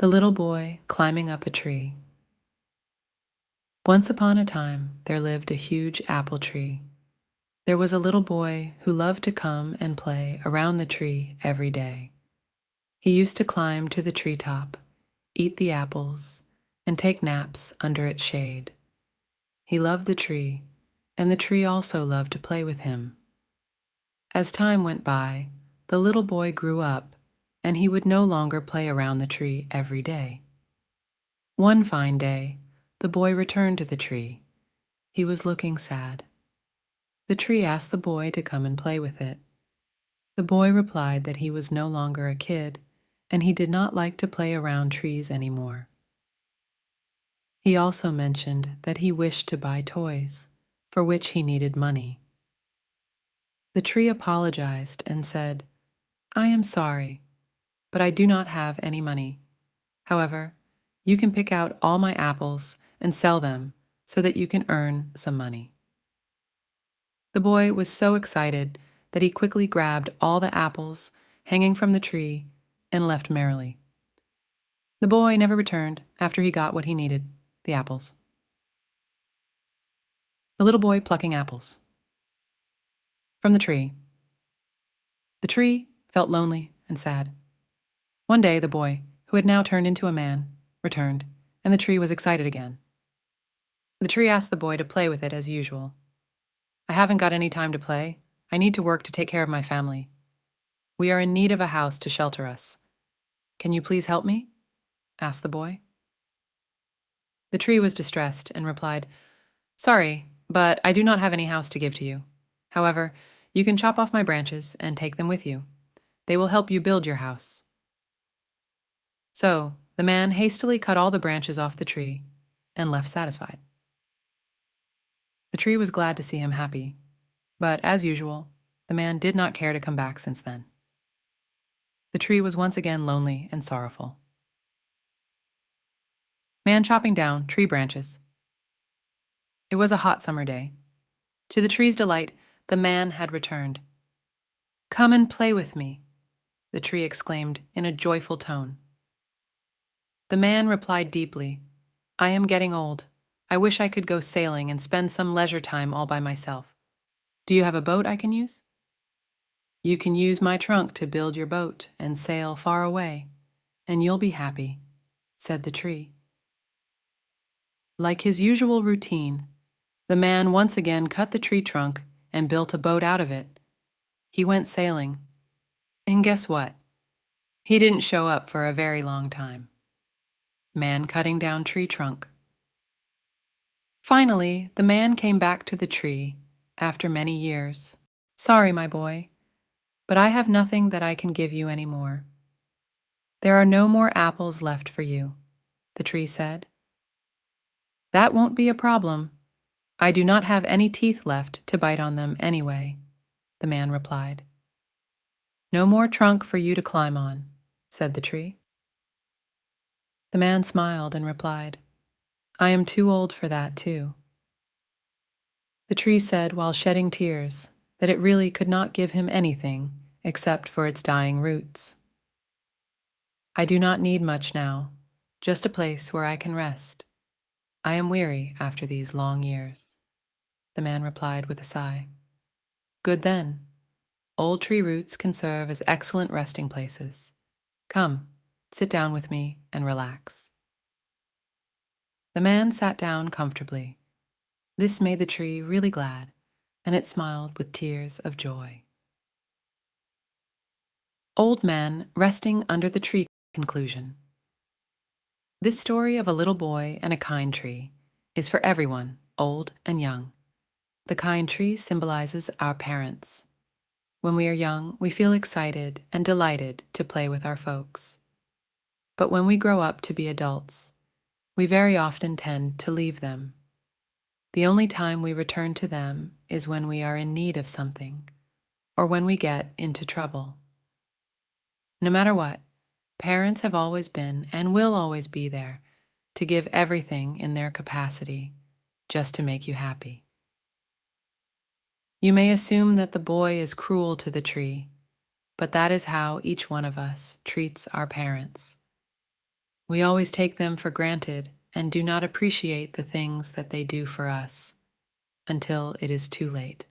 The little boy climbing up a tree. Once upon a time, there lived a huge apple tree. There was a little boy who loved to come and play around the tree every day. He used to climb to the treetop, eat the apples, and take naps under its shade. He loved the tree, and the tree also loved to play with him. As time went by, the little boy grew up, and he would no longer play around the tree every day. One fine day, the boy returned to the tree. He was looking sad. The tree asked the boy to come and play with it. The boy replied that he was no longer a kid, and he did not like to play around trees anymore. He also mentioned that he wished to buy toys, for which he needed money. The tree apologized and said, "I am sorry, but I do not have any money. However, you can pick out all my apples and sell them so that you can earn some money." The boy was so excited that he quickly grabbed all the apples hanging from the tree and left merrily. The boy never returned after he got what he needed, the apples. The little boy plucking apples from the tree. The tree felt lonely and sad. One day the boy, who had now turned into a man, returned, and the tree was excited again. The tree asked the boy to play with it as usual. "I haven't got any time to play. I need to work to take care of my family. We are in need of a house to shelter us. Can you please help me?" asked the boy. The tree was distressed and replied, "Sorry, but I do not have any house to give to you. However, you can chop off my branches and take them with you. They will help you build your house." So the man hastily cut all the branches off the tree and left satisfied. The tree was glad to see him happy, but as usual, the man did not care to come back since then. The tree was once again lonely and sorrowful. Man chopping down tree branches. It was a hot summer day. To the tree's delight, the man had returned. "Come and play with me," the tree exclaimed in a joyful tone. The man replied deeply, "I am getting old. I wish I could go sailing and spend some leisure time all by myself. Do you have a boat I can use?" "You can use my trunk to build your boat and sail far away, and you'll be happy," said the tree. Like his usual routine, the man once again cut the tree trunk and built a boat out of it. He went sailing, and guess what? He didn't show up for a very long time. Man cutting down tree trunk. Finally, the man came back to the tree after many years. "Sorry, my boy, but I have nothing that I can give you anymore. There are no more apples left for you," the tree said. "That won't be a problem. I do not have any teeth left to bite on them anyway," the man replied. "No more trunk for you to climb on," said the tree. The man smiled and replied, "I am too old for that too." The tree said while shedding tears that it really could not give him anything except for its dying roots. "I do not need much now, just a place where I can rest. I am weary after these long years," the man replied with a sigh. "Good then. Old tree roots can serve as excellent resting places. Come, sit down with me and relax." The man sat down comfortably. This made the tree really glad, and it smiled with tears of joy. Old Man Resting Under the Tree. Conclusion. This story of a little boy and a kind tree is for everyone, old and young. The kind tree symbolizes our parents. When we are young, we feel excited and delighted to play with our folks. But when we grow up to be adults, we very often tend to leave them. The only time we return to them is when we are in need of something, or when we get into trouble. No matter what, parents have always been and will always be there to give everything in their capacity just to make you happy. You may assume that the boy is cruel to the tree, but that is how each one of us treats our parents. We always take them for granted and do not appreciate the things that they do for us until it is too late.